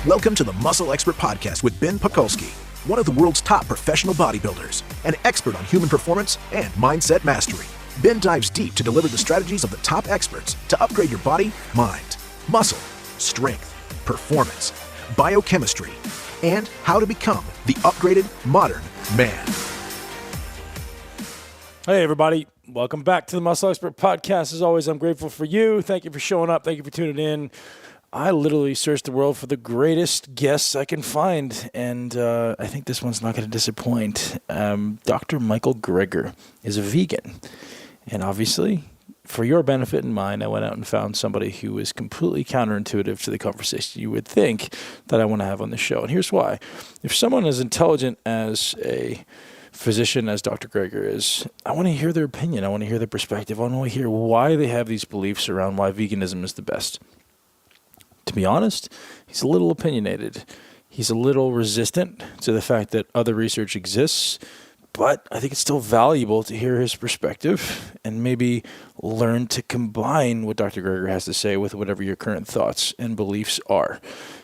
Welcome to the Muscle Expert Podcast with Ben Pakulski, one of the world's top professional bodybuilders, an expert on human performance and mindset mastery. Ben dives deep to deliver the strategies of the top experts to upgrade your body, mind, muscle, strength, performance, biochemistry, and how to become the upgraded modern man. Hey, everybody. Welcome back to the Muscle Expert Podcast. As always, I'm grateful for you. Thank you for showing up. Thank you for tuning in. I literally searched the world for the greatest guests I can find, and I think this one's not going to disappoint. Dr. Michael Greger is a vegan, and obviously, for your benefit and mine, I went out and found somebody who is completely counterintuitive to the conversation you would think that I want to have on the show, and here's why. If someone as intelligent as a physician as Dr. Greger is, I want to hear their opinion. I want to hear their perspective. I want to hear why they have these beliefs around why veganism is the best. To be honest, he's a little opinionated. He's a little resistant to the fact that other research exists, but I think it's still valuable to hear his perspective and maybe learn to combine what Dr. Greger has to say with whatever your current thoughts and beliefs are.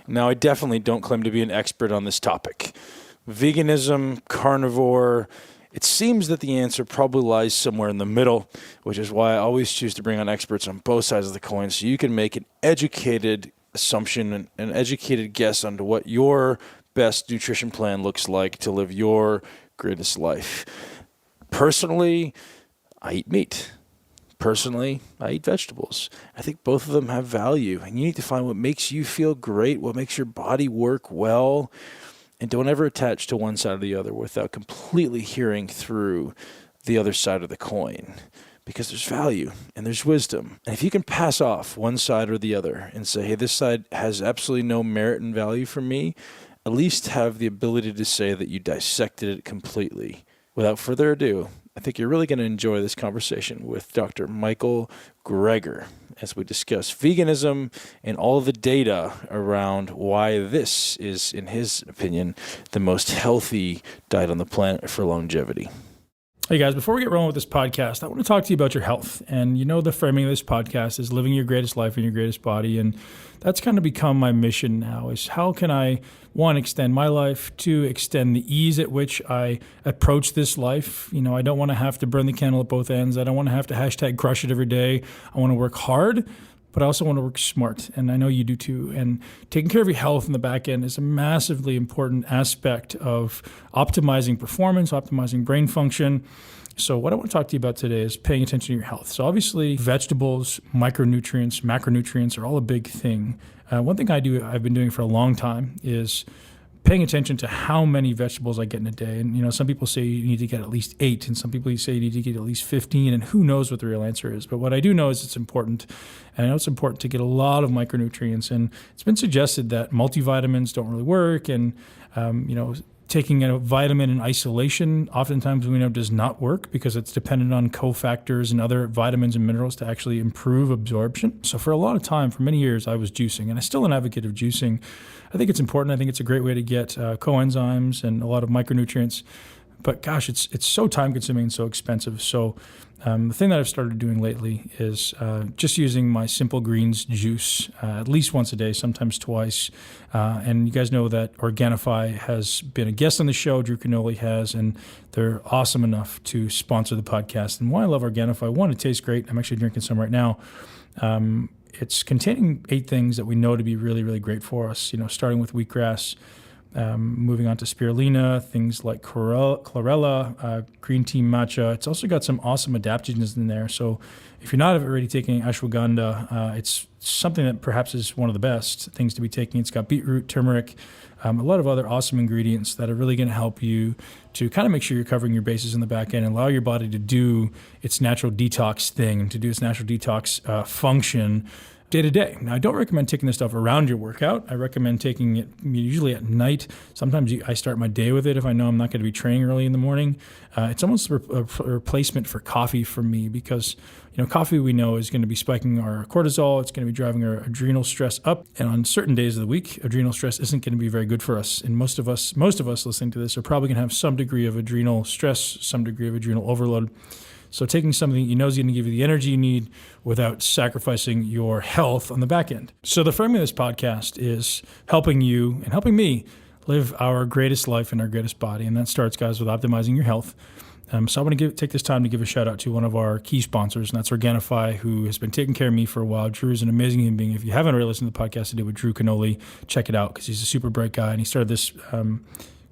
Now, I definitely don't claim to be an expert on this topic. Veganism, carnivore, it seems that the answer probably lies somewhere in the middle, which is why I always choose to bring on experts on both sides of the coin so you can make an educated assumption, an educated guess onto what your best nutrition plan looks like to live your greatest life. Personally, I eat meat. Personally, I eat vegetables. I think both of them have value, and you need to find what makes you feel great, what makes your body work well, and don't ever attach to one side or the other without completely hearing through the other side of the coin. Because there's value and there's wisdom. And if you can pass off one side or the other and say, hey, this side has absolutely no merit and value for me, at least have the ability to say that you dissected it completely. Without further ado, I think you're really going to enjoy this conversation with Dr. Michael Greger as we discuss veganism and all the data around why this is, in his opinion, the most healthy diet on the planet for longevity. Hey guys, before we get rolling with this podcast, I want to talk to you about your health. And you know the framing of this podcast is living your greatest life in your greatest body. And that's kind of become my mission now is how can I, one, extend my life, two, extend the ease at which I approach this life. You know, I don't want to have to burn the candle at both ends. I don't want to have to hashtag crush it every day. I want to work hard, but I also want to work smart, and I know you do too. And taking care of your health in the back end is a massively important aspect of optimizing performance, optimizing brain function. So what I want to talk to you about today is paying attention to your health. So obviously vegetables, micronutrients, macronutrients are all a big thing. One thing I've been doing for a long time is paying attention to how many vegetables I get in a day. And, you know, some people say you need to get at least 8, and some people say you need to get at least 15, and who knows what the real answer is. But what I do know is it's important, and I know it's important to get a lot of micronutrients. And it's been suggested that multivitamins don't really work, and, taking a vitamin in isolation oftentimes we know does not work because it's dependent on cofactors and other vitamins and minerals to actually improve absorption. So for a lot of time, for many years, I was juicing, and I'm still an advocate of juicing. I think it's important. I think it's a great way to get coenzymes and a lot of micronutrients. But gosh, it's so time-consuming and so expensive. So the thing that I've started doing lately is just using my Simple Greens juice at least once a day, sometimes twice. And you guys know that Organifi has been a guest on the show, Drew Canoli has, and they're awesome enough to sponsor the podcast. And why I love Organifi, one, it tastes great. I'm actually drinking some right now. It's containing 8 things that we know to be really, really great for us, starting with wheatgrass, moving on to spirulina, things like chlorella, green tea matcha. It's also got some awesome adaptogens in there. So if you're not already taking ashwagandha, it's something that perhaps is one of the best things to be taking. It's got beetroot, turmeric, a lot of other awesome ingredients that are really going to help you to kind of make sure you're covering your bases in the back end and allow your body to do its natural detox thing, to do its natural detox function day to day. Now, I don't recommend taking this stuff around your workout. I recommend taking it usually at night. Sometimes I start my day with it if I know I'm not going to be training early in the morning. It's almost a replacement for coffee for me because, coffee we know is going to be spiking our cortisol. It's going to be driving our adrenal stress up. And on certain days of the week, adrenal stress isn't going to be very good for us. And most of us listening to this are probably going to have some degree of adrenal stress, some degree of adrenal overload. So taking something that you know is going to give you the energy you need without sacrificing your health on the back end. So the framing of this podcast is helping you and helping me live our greatest life in our greatest body. And that starts, guys, with optimizing your health. So I want to take this time to give a shout out to one of our key sponsors, and that's Organifi, who has been taking care of me for a while. Drew is an amazing human being. If you haven't already listened to the podcast I did with Drew Canoli, check it out because he's a super bright guy, and he started this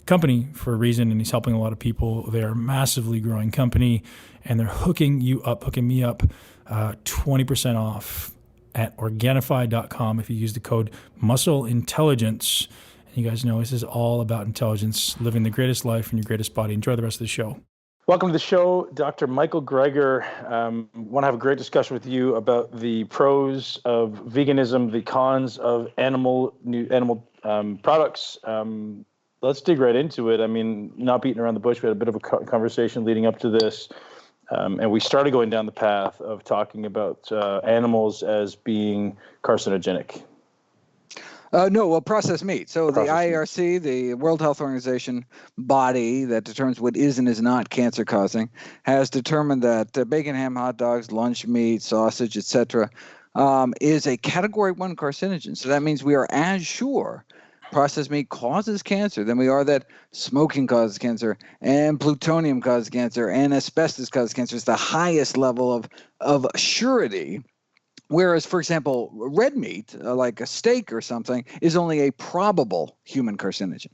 company for a reason, and he's helping a lot of people. They're a massively growing company, and they're hooking me up, 20% off at Organifi.com if you use the code Muscle Intelligence. And you guys know this is all about intelligence, living the greatest life in your greatest body. Enjoy the rest of the show. Welcome to the show, Dr. Michael Greger. Want to have a great discussion with you about the pros of veganism, the cons of animal products. Let's dig right into it. I mean, not beating around the bush. We had a bit of a conversation leading up to this, and we started going down the path of talking about animals as being carcinogenic. Processed meat. So the IARC, the World Health Organization body that determines what is and is not cancer-causing, has determined that bacon, ham, hot dogs, lunch meat, sausage, etc., is a Category 1 carcinogen. So that means we are as sure processed meat causes cancer than we are that smoking causes cancer, and plutonium causes cancer, and asbestos causes cancer. It's the highest level of surety. Whereas, for example, red meat, like a steak or something, is only a probable human carcinogen.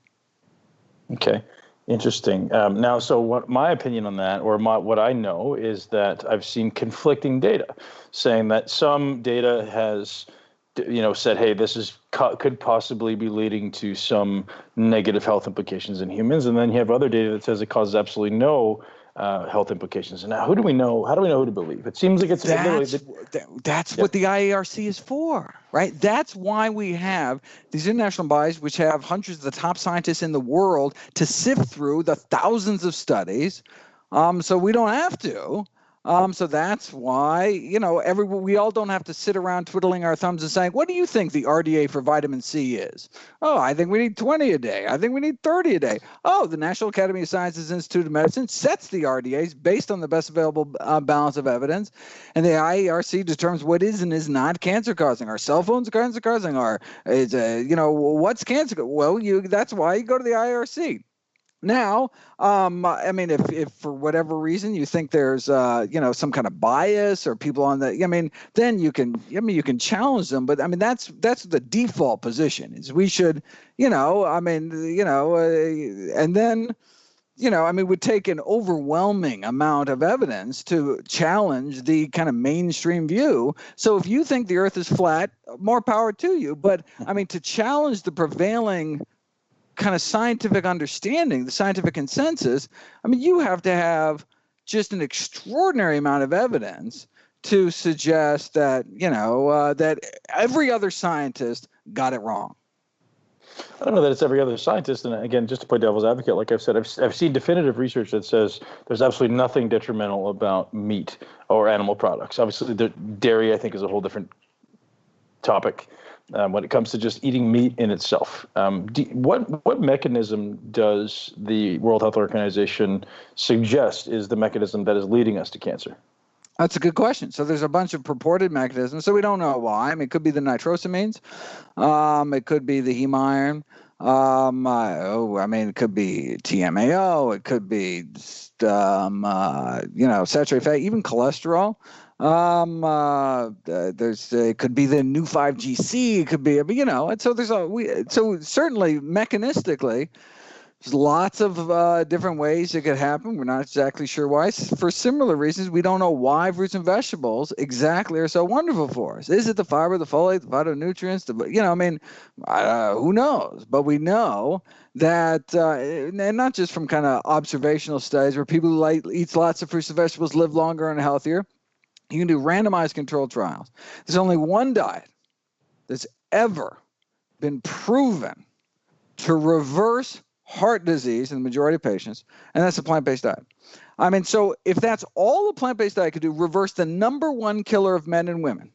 Okay, interesting. Now, so what my opinion on that, or what I know, is that I've seen conflicting data saying that some data has, said, hey, this could possibly be leading to some negative health implications in humans, and then you have other data that says it causes absolutely no health implications. And now, who do we know? How do we know who to believe? It seems like it's that's what the IARC is for, right? That's why we have these international bodies, which have hundreds of the top scientists in the world to sift through the thousands of studies, so we don't have to. So that's why, we all don't have to sit around twiddling our thumbs and saying, what do you think the RDA for vitamin C is? Oh, I think we need 20 a day. I think we need 30 a day. Oh, the National Academy of Sciences Institute of Medicine sets the RDAs based on the best available balance of evidence. And the IARC determines what is and is not cancer causing. Are cell phones cancer causing? What's cancer? Well, that's why you go to the IARC. Now, if for whatever reason you think there's, some kind of bias or people on that, then you can challenge them. But that's the default position is we should, and then, would take an overwhelming amount of evidence to challenge the kind of mainstream view. So if you think the earth is flat, more power to you. But to challenge the prevailing kind of scientific understanding, the scientific consensus, you have to have just an extraordinary amount of evidence to suggest that, that every other scientist got it wrong. I don't know that it's every other scientist. And again, just to play devil's advocate, like I've said, I've seen definitive research that says there's absolutely nothing detrimental about meat or animal products. Obviously, dairy, I think, is a whole different topic. When it comes to just eating meat in itself. What mechanism does the World Health Organization suggest is the mechanism that is leading us to cancer? That's a good question. So there's a bunch of purported mechanisms. So we don't know why. It could be the nitrosamines. It could be the heme iron. It could be TMAO. It could be, saturated fat, even cholesterol. It could be the new 5GC. It could be, and so so certainly mechanistically, there's lots of different ways it could happen. We're not exactly sure why. For similar reasons, we don't know why fruits and vegetables exactly are so wonderful for us. Is it the fiber, the folate, the phytonutrients? Who knows? But we know that, and not just from kind of observational studies where people who eat lots of fruits and vegetables live longer and healthier. You can do randomized controlled trials. There's only one diet that's ever been proven to reverse heart disease in the majority of patients, and that's the plant-based diet. So if that's all the plant-based diet could do, reverse the number one killer of men and women,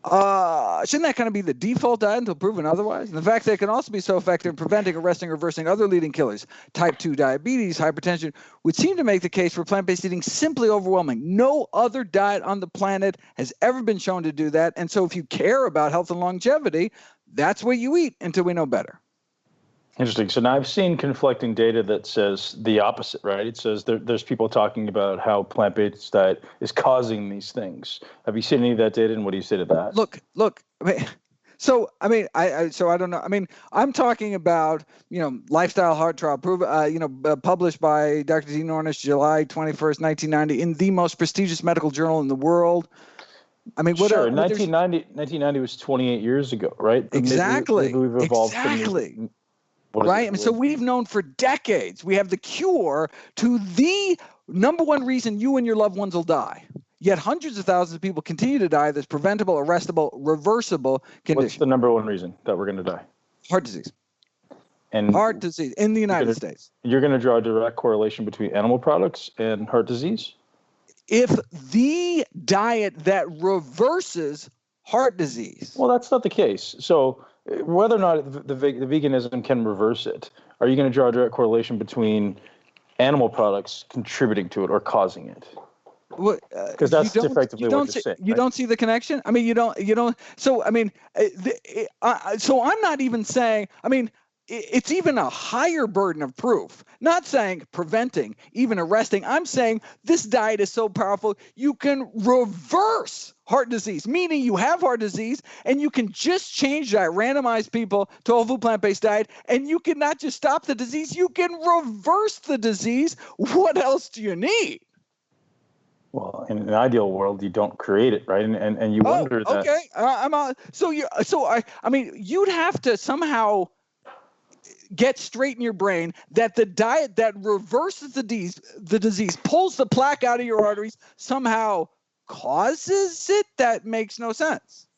Shouldn't that kind of be the default diet until proven otherwise? And the fact that it can also be so effective in preventing, arresting, or reversing other leading killers, type 2 diabetes, hypertension, would seem to make the case for plant-based eating simply overwhelming. No other diet on the planet has ever been shown to do that. And so if you care about health and longevity, that's what you eat until we know better. Interesting. So now I've seen conflicting data that says the opposite, right? It says there's people talking about how plant-based diet is causing these things. Have you seen any of that data, and what do you say to that? Look. I don't know. I mean, I'm talking about, lifestyle heart trial, published by Dr. Dean Ornish, July 21st, 1990, in the most prestigious medical journal in the world. I mean, sure. 1990 was 28 years ago, right? Exactly. Maybe we've evolved. Exactly. Right. I mean, so we've known for decades, we have the cure to the number one reason you and your loved ones will die. Yet hundreds of thousands of people continue to die of this preventable, arrestable, reversible condition. What's the number one reason that we're going to die? Heart disease. And heart disease in the United States. You're going to draw a direct correlation between animal products and heart disease? If the diet that reverses heart disease. Well, that's not the case. So whether or not the veganism can reverse it, are you going to draw a direct correlation between animal products contributing to it or causing it? Because that's effectively what you're saying. You don't see the connection? I mean, you don't. So, I mean, so I'm not even saying, I mean, it's even a higher burden of proof. Not saying preventing, even arresting. I'm saying this diet is so powerful, you can reverse heart disease, meaning you have heart disease and you can just change diet, randomize people to a whole food plant-based diet, and you can not just stop the disease, you can reverse the disease. What else do you need? Well, in an ideal world, you don't create it, right? And you wonder that. Okay, I mean, you'd have to somehow get straight in your brain that the diet that reverses the disease, pulls the plaque out of your arteries, somehow causes it. That makes no sense.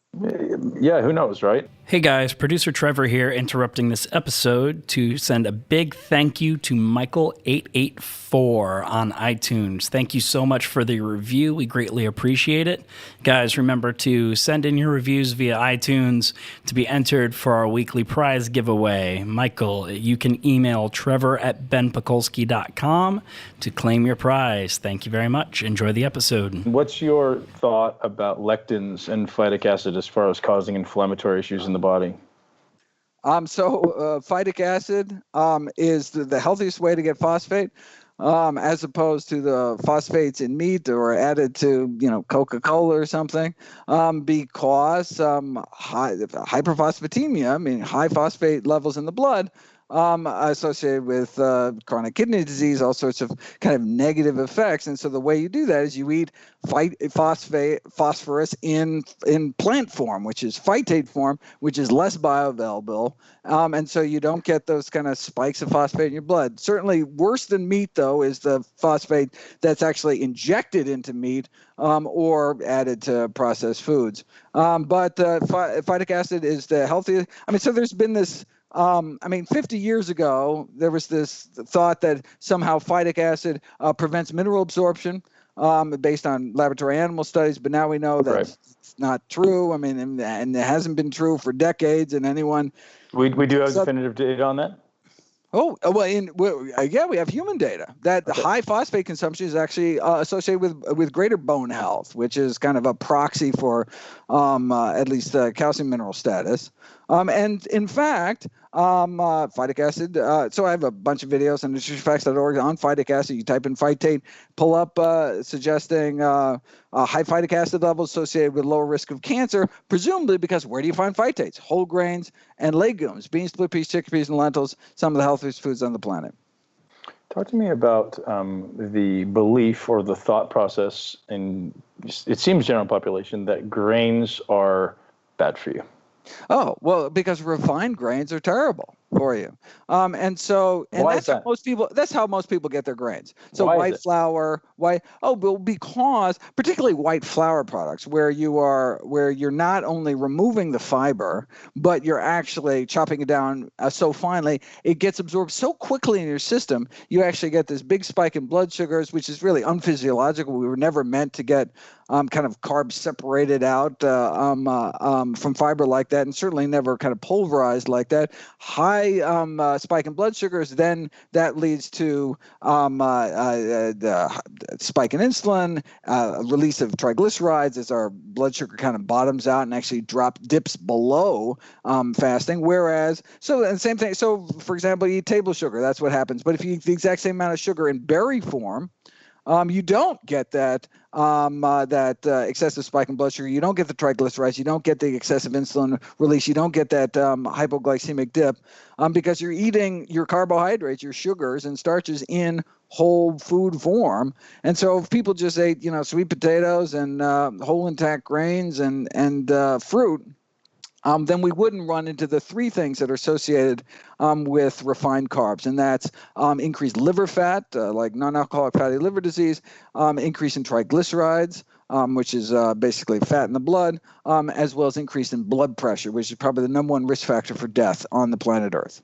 Yeah, who knows, right? Hey guys, producer Trevor here, interrupting this episode to send a big thank you to Michael884 on iTunes. Thank you so much for the review. We greatly appreciate it. Guys, remember to send in your reviews via iTunes to be entered for our weekly prize giveaway. Michael, you can email trevor@benpakulski.com to claim your prize. Thank you very much. Enjoy the episode. What's your thought about lectins and phytic acid as far as causing inflammatory issues in the body? Phytic acid is the healthiest way to get phosphate, as opposed to the phosphates in meat or added to, Coca-Cola or something, because hyperphosphatemia, I mean, high phosphate levels in the blood, associated with chronic kidney disease, all sorts of kind of negative effects. And so the way you do that is you eat phosphorus in plant form, which is phytate form, which is less bioavailable. And so you don't get those kind of spikes of phosphate in your blood. Certainly worse than meat, though, is the phosphate that's actually injected into meat or added to processed foods. But phytic acid is the healthiest. I mean, so there's been this 50 years ago, there was this thought that somehow phytic acid prevents mineral absorption based on laboratory animal studies, but now we know that's not true. I mean, and it hasn't been true for decades. And anyone... We do have definitive data on that? Oh, well, we have human data that the high phosphate consumption is actually associated with greater bone health, which is kind of a proxy for at least calcium mineral status. And in fact, phytic acid, so I have a bunch of videos on nutritionfacts.org on phytic acid. You type in phytate, pull up suggesting high phytic acid levels associated with lower risk of cancer, presumably because where do you find phytates? Whole grains and legumes, beans, split peas, chickpeas, and lentils, some of the healthiest foods on the planet. Talk to me about the belief or the thought process in, it seems, general population that grains are bad for you. Oh, well, because refined grains are terrible. for you. And Why that's is that? that's how most people get their grains. So Why is white it? flour, well, because particularly white flour products where you're not only removing the fiber, but you're actually chopping it down so finely, it gets absorbed so quickly in your system, you actually get this big spike in blood sugars, which is really unphysiological. We were never meant to get kind of carbs separated out from fiber like that, and certainly never kind of pulverized like that. High spike in blood sugars, then that leads to the spike in insulin, release of triglycerides as our blood sugar kind of bottoms out and actually dips below fasting. Whereas, and same thing. So, for example, you eat table sugar, that's what happens. But if you eat the exact same amount of sugar in berry form, you don't get that excessive spike in blood sugar. You don't get the triglycerides. You don't get the excessive insulin release. You don't get that hypoglycemic dip because you're eating your carbohydrates, your sugars and starches in whole food form. And so if people just ate, sweet potatoes and whole intact grains and fruit, then we wouldn't run into the three things that are associated with refined carbs, and that's increased liver fat, like non-alcoholic fatty liver disease, increase in triglycerides, which is basically fat in the blood, as well as increase in blood pressure, which is probably the number one risk factor for death on the planet Earth.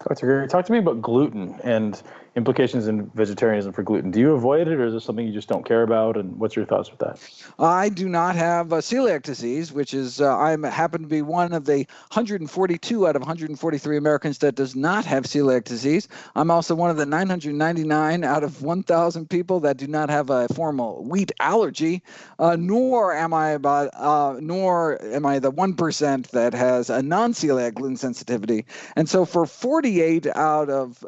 Dr. Gregory, talk to me about gluten and implications in vegetarianism for gluten. Do you avoid it, or is it something you just don't care about? And what's your thoughts with that? I do not have celiac disease, which is I happen to be one of the 142 out of 143 Americans that does not have celiac disease. I'm also one of the 999 out of 1,000 people that do not have a formal wheat allergy, nor am I the 1% that has a non-celiac gluten sensitivity. And so for 48 out of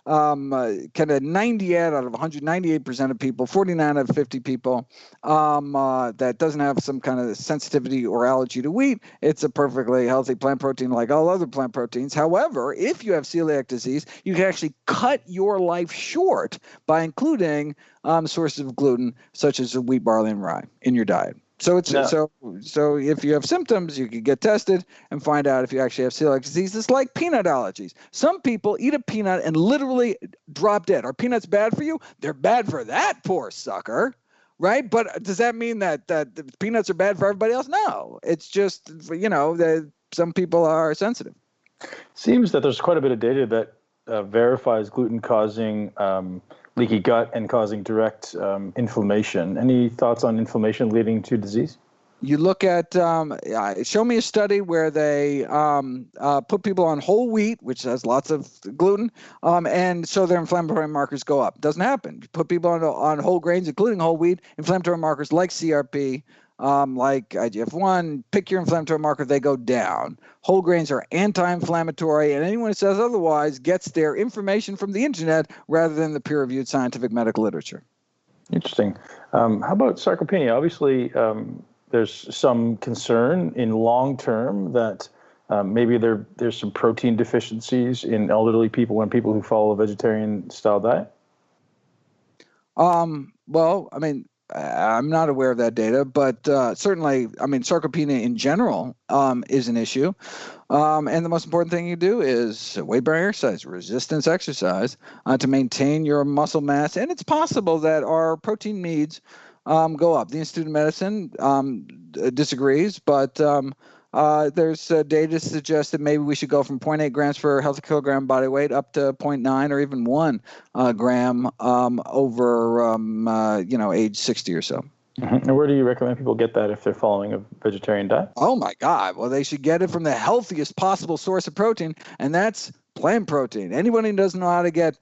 kind of 98 out of 198% of people, 49 out of 50 people that doesn't have some kind of sensitivity or allergy to wheat, it's a perfectly healthy plant protein like all other plant proteins. However, if you have celiac disease, you can actually cut your life short by including sources of gluten such as wheat, barley, and rye in your diet. So so if you have symptoms, you can get tested and find out if you actually have celiac disease. It's like peanut allergies. Some people eat a peanut and literally drop dead. Are peanuts bad for you? They're bad for that poor sucker, right? But does that mean that the peanuts are bad for everybody else? No. It's just, some people are sensitive. Seems that there's quite a bit of data that verifies gluten causing leaky gut and causing direct inflammation. Any thoughts on inflammation leading to disease? You look at, show me a study where they put people on whole wheat, which has lots of gluten, and so their inflammatory markers go up. Doesn't happen. You put people on whole grains, including whole wheat, inflammatory markers like CRP, like IGF-1, pick your inflammatory marker, they go down. Whole grains are anti-inflammatory, and anyone who says otherwise gets their information from the internet rather than the peer-reviewed scientific medical literature. Interesting. How about sarcopenia? Obviously, there's some concern in long term that maybe there's some protein deficiencies in elderly people and people who follow a vegetarian style diet. Well, I mean, I'm not aware of that data, but certainly, I mean, sarcopenia in general is an issue. And the most important thing you do is weight-bearing exercise, resistance exercise, to maintain your muscle mass. And it's possible that our protein needs go up. The Institute of Medicine disagrees, but there's data to suggest that maybe we should go from 0.8 grams per healthy kilogram body weight up to 0.9 or even 1 gram over age 60 or so. Mm-hmm. And where do you recommend people get that if they're following a vegetarian diet? Oh my God! Well, they should get it from the healthiest possible source of protein, and that's plant protein. Anyone who doesn't know how to get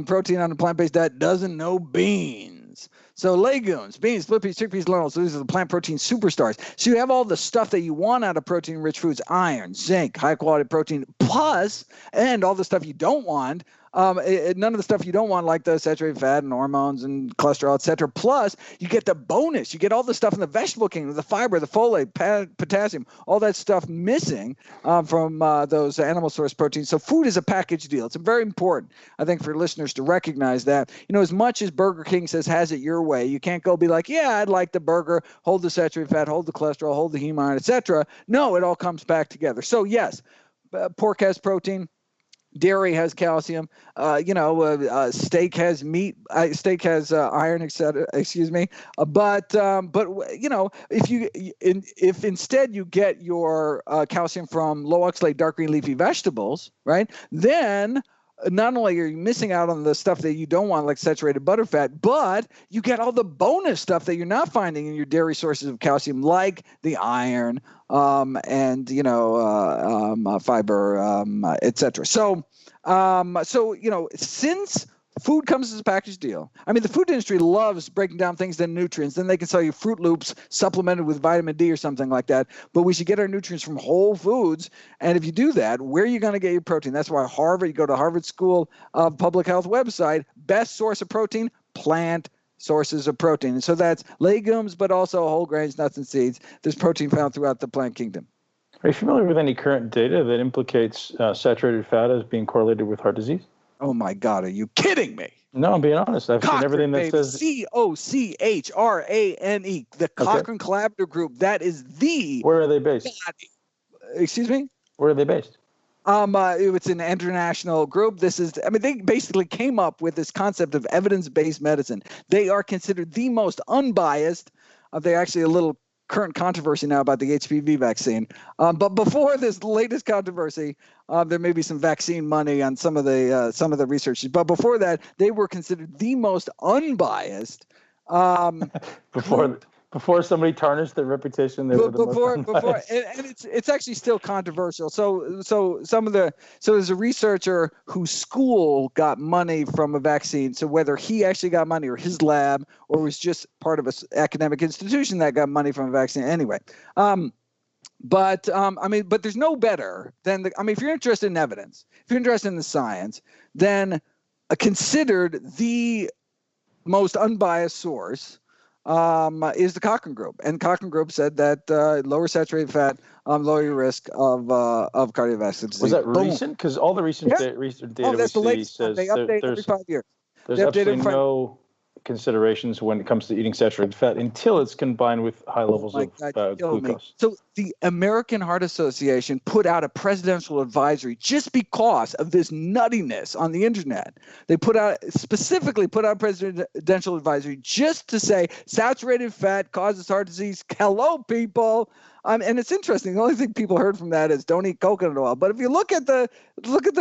protein on a plant-based diet doesn't know beans. So legumes, beans, split peas, chickpeas, lentils, these are the plant protein superstars. So you have all the stuff that you want out of protein-rich foods: iron, zinc, high-quality protein, plus, and all the stuff you don't want. None of the stuff you don't want, like the saturated fat and hormones and cholesterol, et cetera. Plus, you get the bonus. You get all the stuff in the vegetable kingdom, the fiber, the folate, potassium, all that stuff missing from those animal source proteins. So food is a package deal. It's very important, I think, for listeners to recognize that. As much as Burger King says, has it your way, you can't go be like, yeah, I'd like the burger, hold the saturated fat, hold the cholesterol, hold the heme iron, et cetera. No, it all comes back together. So yes, pork has protein. Dairy has calcium. Steak has meat. Steak has iron, etc. Excuse me. But if instead you get your calcium from low oxalate dark green leafy vegetables, right? Then not only are you missing out on the stuff that you don't want, like saturated butterfat, but you get all the bonus stuff that you're not finding in your dairy sources of calcium, like the iron and fiber, etc. So since food comes as a package deal, I mean, the food industry loves breaking down things into nutrients. Then they can sell you Fruit Loops supplemented with vitamin D or something like that. But we should get our nutrients from whole foods. And if you do that, where are you going to get your protein? That's why you go to Harvard School of Public Health website, best source of protein, plant sources of protein. And so that's legumes, but also whole grains, nuts, and seeds. There's protein found throughout the plant kingdom. Are you familiar with any current data that implicates saturated fat as being correlated with heart disease? Oh my God, are you kidding me? No, I'm being honest. I've seen everything that says Cochrane, the Cochrane Collaborative Group. That is the. Where are they based? Excuse me? Where are they based? It's an international group. They basically came up with this concept of evidence-based medicine. They are considered the most unbiased. They're actually a little current controversy now about the HPV vaccine. But before this latest controversy, there may be some vaccine money on some of the research. But before that, they were considered the most unbiased. Before somebody tarnished their reputation, they were the most unbiased. And it's actually still controversial. So there's a researcher whose school got money from a vaccine. So whether he actually got money or his lab or was just part of an academic institution that got money from a vaccine anyway. But there's no better than if you're interested in evidence, if you're interested in the science, then considered the most unbiased source is the Cochrane Group. And Cochrane Group said that lower saturated fat, lower your risk of cardiovascular disease. Was that recent? Because all the recent data we see says they update every 5 years. There's absolutely no considerations when it comes to eating saturated fat until it's combined with high levels of glucose. So the American Heart Association put out a presidential advisory just because of this nuttiness on the internet. They specifically put out a presidential advisory just to say saturated fat causes heart disease. Hello, people. And it's interesting. The only thing people heard from that is don't eat coconut oil. But if you look at the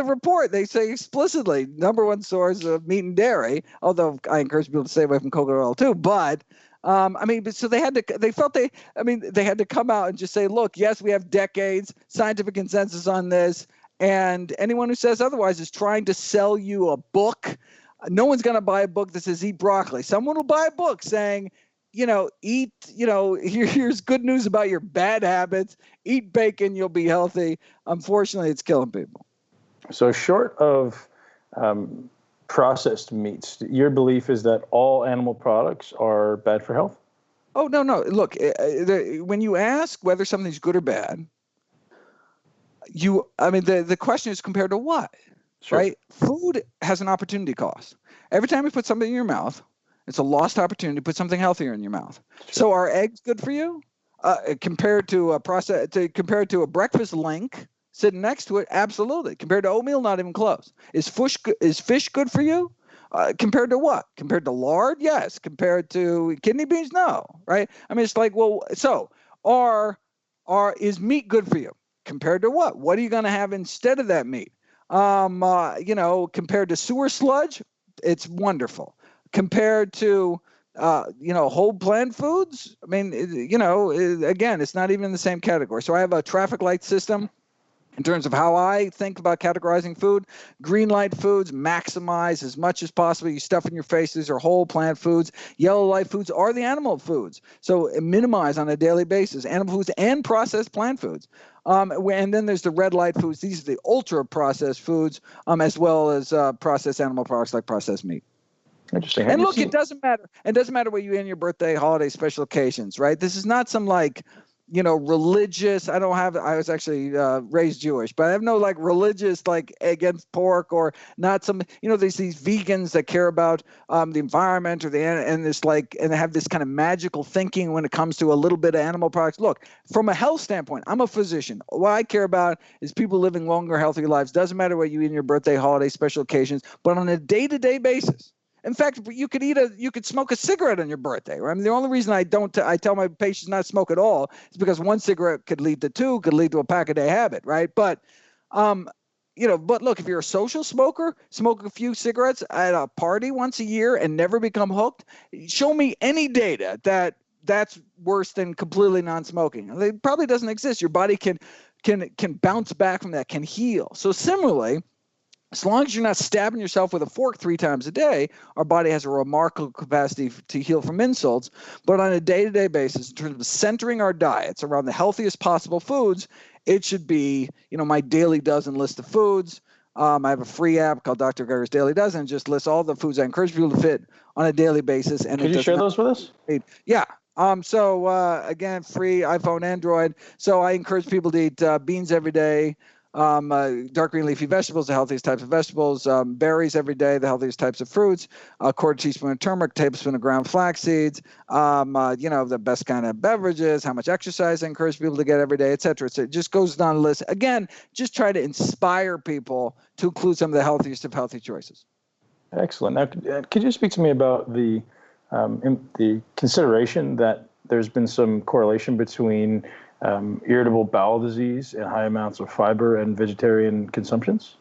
report, they say explicitly number one source of meat and dairy. Although I encourage people to stay away from coconut oil too. But so they had to come out and just say, look, yes, we have decades scientific consensus on this, and anyone who says otherwise is trying to sell you a book. No one's going to buy a book that says eat broccoli. Someone will buy a book saying, here's good news about your bad habits. Eat bacon, you'll be healthy. Unfortunately, it's killing people. So short of processed meats, your belief is that all animal products are bad for health? Oh, no. Look, when you ask whether something's good or bad, the question is compared to what? Sure. Right? Food has an opportunity cost. Every time you put something in your mouth, it's a lost opportunity to put something healthier in your mouth. Sure. So are eggs good for you? Compared to a breakfast link sitting next to it, absolutely. Compared to oatmeal, not even close. Is fish good for you? Compared to what? Compared to lard? Yes. Compared to kidney beans? No. Right? It's like, well, so is meat good for you? Compared to what? What are you going to have instead of that meat? Compared to sewer sludge, it's wonderful. Compared to, whole plant foods, again, it's not even in the same category. So I have a traffic light system in terms of how I think about categorizing food. Green light foods maximize as much as possible. You stuff in your faces are whole plant foods. Yellow light foods are the animal foods. So minimize on a daily basis animal foods and processed plant foods. And then there's the red light foods. These are the ultra processed foods, as well as processed animal products like processed meat. Interesting. And look, it doesn't matter. It doesn't matter what you eat on your birthday, holiday, special occasions, right? This is not some religious. I was actually raised Jewish, but I have no like religious like against pork or not some, there's these vegans that care about the environment or and this like, and they have this kind of magical thinking when it comes to a little bit of animal products. Look, from a health standpoint, I'm a physician. What I care about is people living longer, healthier lives. Doesn't matter what you eat in your birthday, holiday, special occasions, but on a day-to-day basis. In fact, you could smoke a cigarette on your birthday. Right? I mean, the only reason I tell my patients not to smoke at all is because one cigarette could lead to two, could lead to a pack-a-day habit, right? But, but look, if you're a social smoker, smoke a few cigarettes at a party once a year and never become hooked, show me any data that's worse than completely non-smoking. It probably doesn't exist. Your body can bounce back from that, can heal. So similarly, as long as you're not stabbing yourself with a fork 3 times a day, our body has a remarkable capacity to heal from insults. But on a day-to-day basis, in terms of centering our diets around the healthiest possible foods, it should be, my daily dozen list of foods. I have a free app called Dr. Geiger's Daily Dozen. It just lists all the foods I encourage people to fit on a daily basis. And could you share those with us? Yeah. Again, free iPhone, Android. So I encourage people to eat beans every day. Dark green leafy vegetables, the healthiest types of vegetables, berries every day, the healthiest types of fruits, a quarter teaspoon of turmeric, tablespoon of ground flax seeds, the best kind of beverages, how much exercise I encourage people to get every day, et cetera. So it just goes down the list. Again, just try to inspire people to include some of the healthiest of healthy choices. Excellent. Now, could you speak to me about the consideration that there's been some correlation between irritable bowel disease and high amounts of fiber and vegetarian consumptions?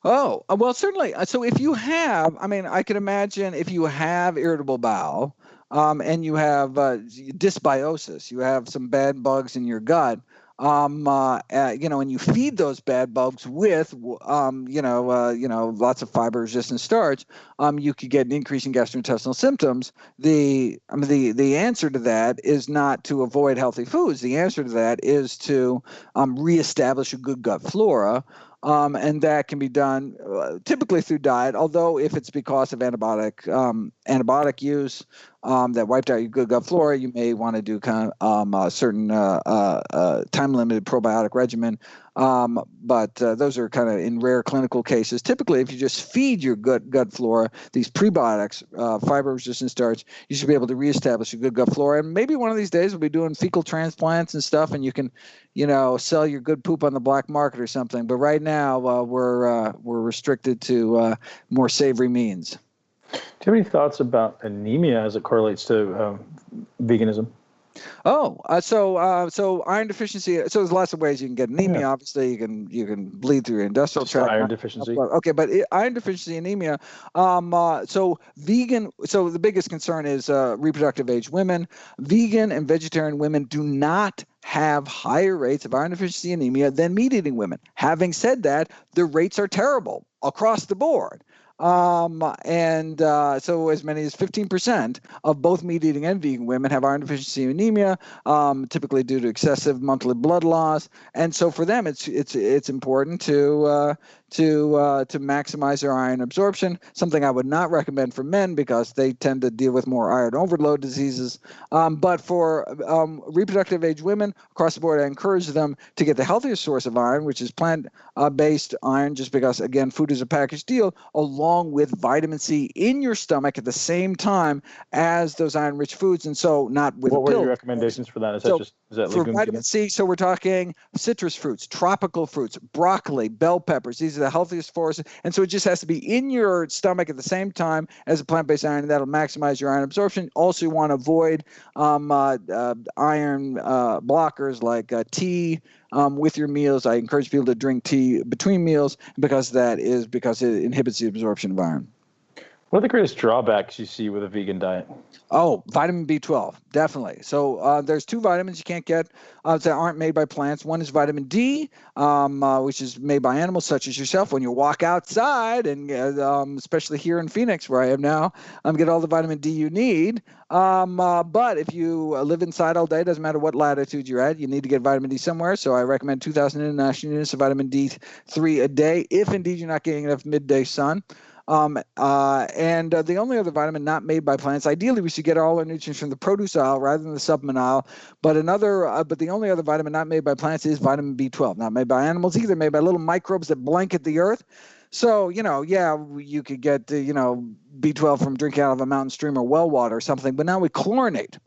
Oh, well, certainly. So if you have, I can imagine if you have irritable bowel and you have dysbiosis, you have some bad bugs in your gut, and you feed those bad bugs with, lots of fiber-resistant starch, you could get an increase in gastrointestinal symptoms. The answer to that is not to avoid healthy foods. The answer to that is to reestablish a good gut flora. And that can be done typically through diet, although if it's because of antibiotic use that wiped out your good gut flora, you may want to do kind of a certain time-limited probiotic regimen. But those are kind of in rare clinical cases. Typically, if you just feed your gut flora these prebiotics, fiber-resistant starch, you should be able to reestablish a good gut flora. And maybe one of these days we'll be doing fecal transplants and stuff, and you can, sell your good poop on the black market or something. But right now, we're restricted to more savory means. Do you have any thoughts about anemia as it correlates to veganism? So iron deficiency. So there's lots of ways you can get anemia. Yeah. Obviously, you can bleed through your industrial tract. Iron deficiency. Okay, but iron deficiency anemia. So the biggest concern is reproductive age women. Vegan and vegetarian women do not have higher rates of iron deficiency anemia than meat-eating women. Having said that, the rates are terrible across the board. So as many as 15% of both meat-eating and vegan women have iron deficiency anemia, typically due to excessive monthly blood loss. And so for them, it's important to maximize their iron absorption. Something I would not recommend for men because they tend to deal with more iron overload diseases. But for reproductive age women across the board, I encourage them to get the healthiest source of iron, which is plant-based iron, just because, again, food is a package deal, along with vitamin C in your stomach at the same time as those iron-rich foods, and so not with What were your recommendations for that? Is that for vitamin C, so we're talking citrus fruits, tropical fruits, broccoli, bell peppers. These are the healthiest for us, and so it just has to be in your stomach at the same time as a plant-based iron, and that'll maximize your iron absorption. Also, you want to avoid iron blockers like tea with your meals. I encourage people to drink tea between meals because it inhibits the absorption of iron. What are the greatest drawbacks you see with a vegan diet? Oh, vitamin B12, definitely. So there's 2 vitamins you can't get that aren't made by plants. One is vitamin D, which is made by animals such as yourself. When you walk outside, and especially here in Phoenix, where I am now, get all the vitamin D you need. But if you live inside all day, doesn't matter what latitude you're at, you need to get vitamin D somewhere. So I recommend 2,000 international units of vitamin D3 a day, if indeed you're not getting enough midday sun. And the only other vitamin not made by plants, ideally we should get all our nutrients from the produce aisle rather than the supplement aisle. But the only other vitamin not made by plants is vitamin B12, not made by animals either, made by little microbes that blanket the earth. So, you could get, B12 from drinking out of a mountain stream or well water or something, but now we chlorinate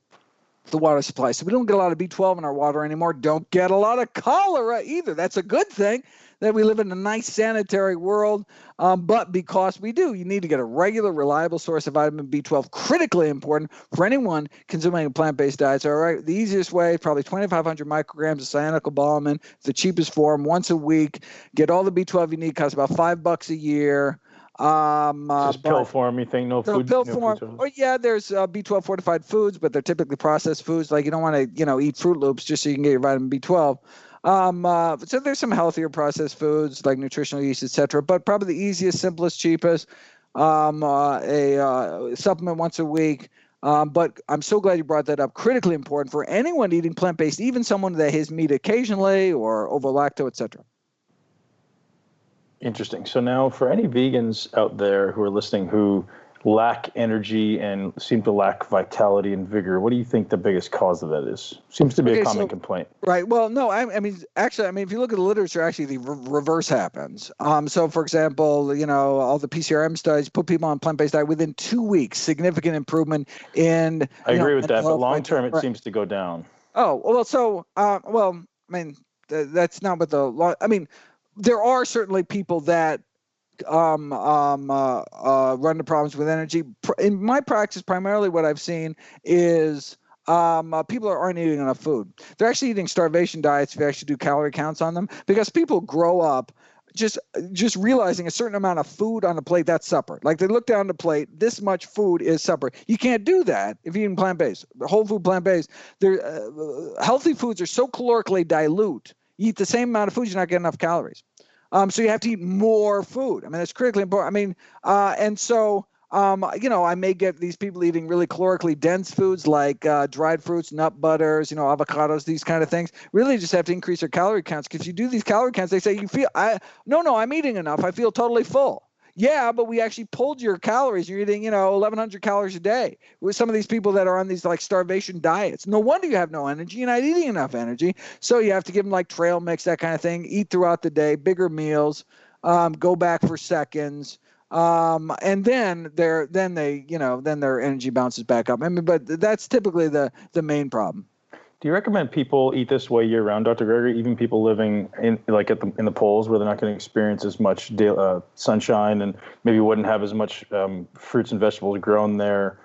the water supply. So we don't get a lot of B12 in our water anymore. Don't get a lot of cholera either. That's a good thing that we live in a nice sanitary world. But because we do, you need to get a regular, reliable source of vitamin B12, critically important for anyone consuming a plant-based diet. So, all right, the easiest way, probably 2,500 micrograms of cyanocobalamin, the cheapest form, once a week. Get all the B12 you need, costs about $5 a year. Just pill form, you think? No food? Pill no form. food Or there's B12 fortified foods, but they're typically processed foods. Like you don't want to, eat Fruit Loops just so you can get your vitamin B12. So there's some healthier processed foods like nutritional yeast, etc. But probably the easiest, simplest, cheapest, a supplement once a week. But I'm so glad you brought that up. Critically important for anyone eating plant-based, even someone that has meat occasionally or ovo-lacto, etc. Interesting. So now for any vegans out there who are listening who lack energy and seem to lack vitality and vigor, what do you think the biggest cause of that is? Seems to be a common complaint. Right. Well, no, I mean, if you look at the literature, actually the reverse happens. So for example, all the PCRM studies put people on plant-based diet within 2 weeks, significant improvement in. I agree with that, but long-term it seems to go down. Oh, well, that's not what there are certainly people that run into problems with energy. In my practice, primarily what I've seen is people aren't eating enough food. They're actually eating starvation diets if you actually do calorie counts on them, because people grow up just realizing a certain amount of food on a plate, that's supper. Like they look down the plate, this much food is supper. You can't do that if you're eating plant-based. Whole food plant-based, healthy foods are so calorically dilute. You eat the same amount of food, you're not getting enough calories. So you have to eat more food. I mean, that's critically important. I may get these people eating really calorically dense foods like dried fruits, nut butters, avocados, these kind of things. Really just have to increase their calorie counts. Because if you do these calorie counts, they say, I'm eating enough. I feel totally full. Yeah, but we actually pulled your calories. You're eating, 1,100 calories a day. With some of these people that are on these like starvation diets, no wonder you have no energy. You're not eating enough energy. So you have to give them like trail mix, that kind of thing. Eat throughout the day, bigger meals, go back for seconds, and then their energy bounces back up. I mean, but that's typically the main problem. Do you recommend people eat this way year round, Dr. Gregory? Even people living in the poles where they're not going to experience as much sunshine and maybe wouldn't have as much fruits and vegetables grown there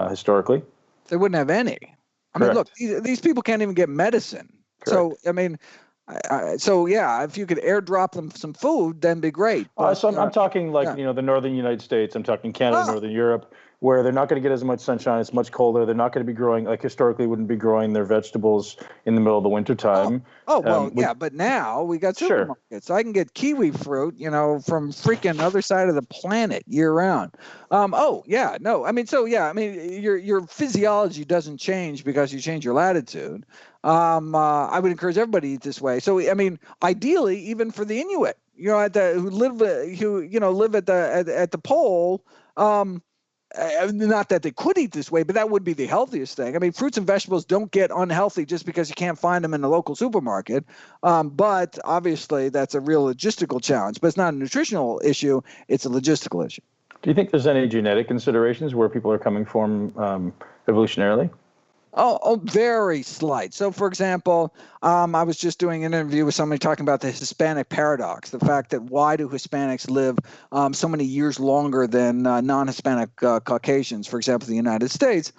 historically? They wouldn't have any. I mean, look, these people can't even get medicine. Correct. So I mean, if you could airdrop them some food, then be great. So I'm talking the northern United States. I'm talking Canada, Northern Europe, where they're not going to get as much sunshine. It's much colder. They're not going to be growing, like historically wouldn't be growing their vegetables in the middle of the winter time. But now we got supermarkets. Sure. So I can get kiwi fruit, from freaking other side of the planet year round. Your physiology doesn't change because you change your latitude. I would encourage everybody to eat this way. So, I mean, ideally, even for the Inuit, who live at the pole, not that they could eat this way, but that would be the healthiest thing. I mean, fruits and vegetables don't get unhealthy just because you can't find them in the local supermarket. But obviously, that's a real logistical challenge. But it's not a nutritional issue; it's a logistical issue. Do you think there's any genetic considerations where people are coming from evolutionarily? Oh, very slight. So, for example, I was just doing an interview with somebody talking about the Hispanic Paradox, the fact that why do Hispanics live so many years longer than non-Hispanic Caucasians, for example, in the United States?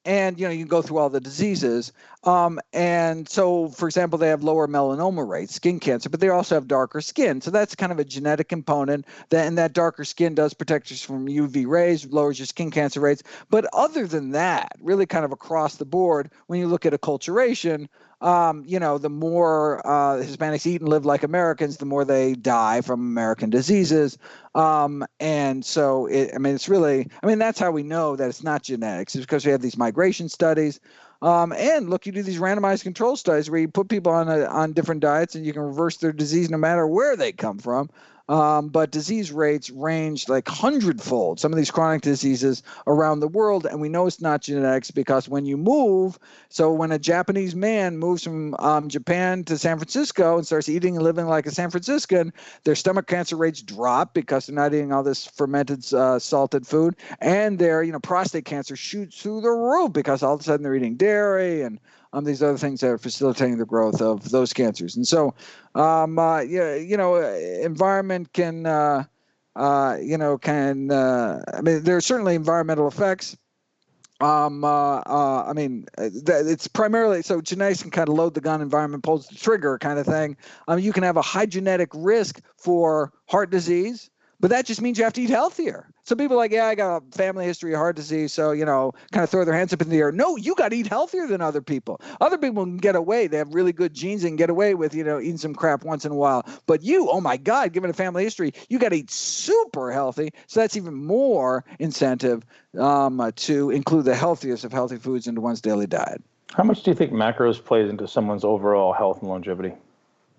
And, you can go through all the diseases. And so, for example, they have lower melanoma rates, skin cancer, but they also have darker skin. So that's kind of a genetic component. And that darker skin does protect us from UV rays, lowers your skin cancer rates. But other than that, really kind of across the board, when you look at acculturation, the more Hispanics eat and live like Americans, the more they die from American diseases. And so, it's really, that's how we know that it's not genetics. It's because we have these migration studies. And look, you do these randomized control studies where you put people on different diets and you can reverse their disease no matter where they come from. but disease rates range like hundredfold, some of these chronic diseases around the world. And we know it's not genetics because when you move, so when a Japanese man moves from Japan to San Francisco and starts eating and living like a San Franciscan, their stomach cancer rates drop because they're not eating all this fermented salted food, and their prostate cancer shoots through the roof because all of a sudden they're eating dairy and these other things that are facilitating the growth of those cancers. And so, environment can, I mean, there are certainly environmental effects. It's primarily, so genetics can kind of load the gun, environment pulls the trigger kind of thing. You can have a high genetic risk for heart disease, but that just means you have to eat healthier. So people are like, yeah, I got a family history of heart disease, so, kind of throw their hands up in the air. No, you got to eat healthier than other people. Other people can get away. They have really good genes and get away with, eating some crap once in a while. But you, oh my God, given a family history, you got to eat super healthy. So that's even more incentive to include the healthiest of healthy foods into one's daily diet. How much do you think macros plays into someone's overall health and longevity?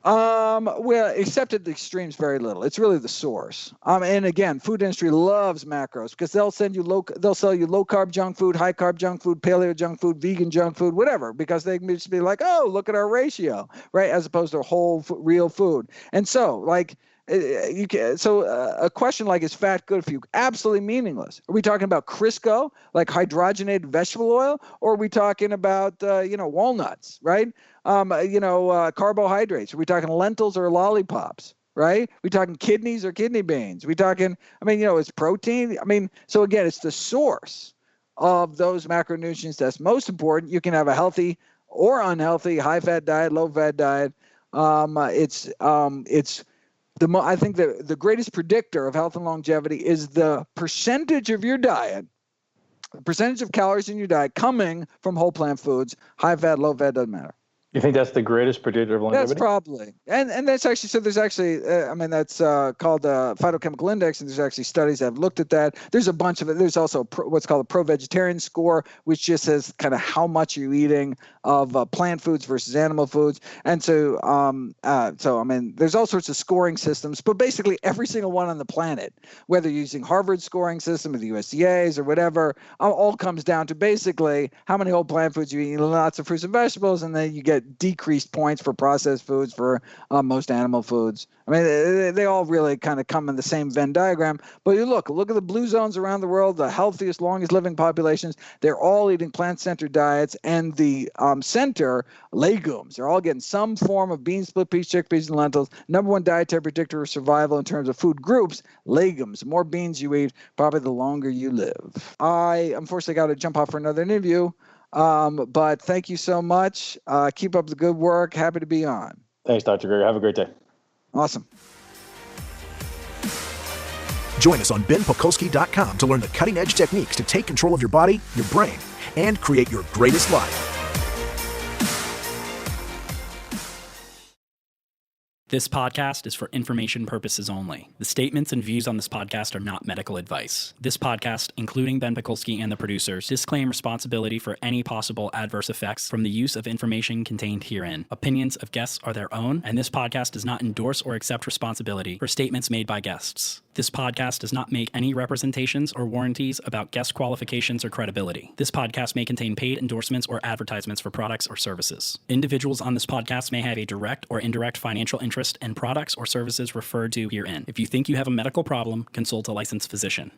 Well, except at the extremes, very little. It's really the source. And again, food industry loves macros because they'll sell you low carb junk food, high carb junk food, paleo junk food, vegan junk food, whatever, because they can just be like, oh, look at our ratio, right? As opposed to whole real food. And so a question like, is fat good for you? Absolutely meaningless. Are we talking about Crisco, like hydrogenated vegetable oil, or are we talking about walnuts, right? Carbohydrates. Are we talking lentils or lollipops, right? Are we talking kidneys or kidney beans? Are we talking, it's protein. So again, it's the source of those macronutrients that's most important. You can have a healthy or unhealthy, high-fat diet, low-fat diet. I think the greatest predictor of health and longevity is the percentage of your diet, the percentage of calories in your diet coming from whole plant foods, high-fat, low-fat, doesn't matter. You think that's the greatest predictor of longevity? That's probably, and that's actually, so there's actually, that's called the Phytochemical Index, and there's actually studies that have looked at that. There's a bunch of it. There's also what's called a pro-vegetarian score, which just says kind of how much you're eating of plant foods versus animal foods. And so, there's all sorts of scoring systems, but basically every single one on the planet, whether you're using Harvard's scoring system or the USDA's or whatever, all comes down to basically how many whole plant foods you eat, lots of fruits and vegetables, and then you get decreased points for processed foods, for most animal foods. They all really kind of come in the same Venn diagram. But you look at the blue zones around the world, the healthiest, longest living populations, they're all eating plant-centered diets, and the center, legumes. They're all getting some form of beans, split peas, chickpeas, and lentils. Number one dietary predictor of survival in terms of food groups, legumes. The more beans you eat, probably the longer you live. I unfortunately got to jump off for another interview. But thank you so much. Keep up the good work. Happy to be on. Thanks, Dr. Greger. Have a great day. Awesome. Join us on benpakulski.com to learn the cutting-edge techniques to take control of your body, your brain, and create your greatest life. This podcast is for information purposes only. The statements and views on this podcast are not medical advice. This podcast, including Ben Pakulski and the producers, disclaim responsibility for any possible adverse effects from the use of information contained herein. Opinions of guests are their own, and this podcast does not endorse or accept responsibility for statements made by guests. This podcast does not make any representations or warranties about guest qualifications or credibility. This podcast may contain paid endorsements or advertisements for products or services. Individuals on this podcast may have a direct or indirect financial interest in products or services referred to herein. If you think you have a medical problem, consult a licensed physician.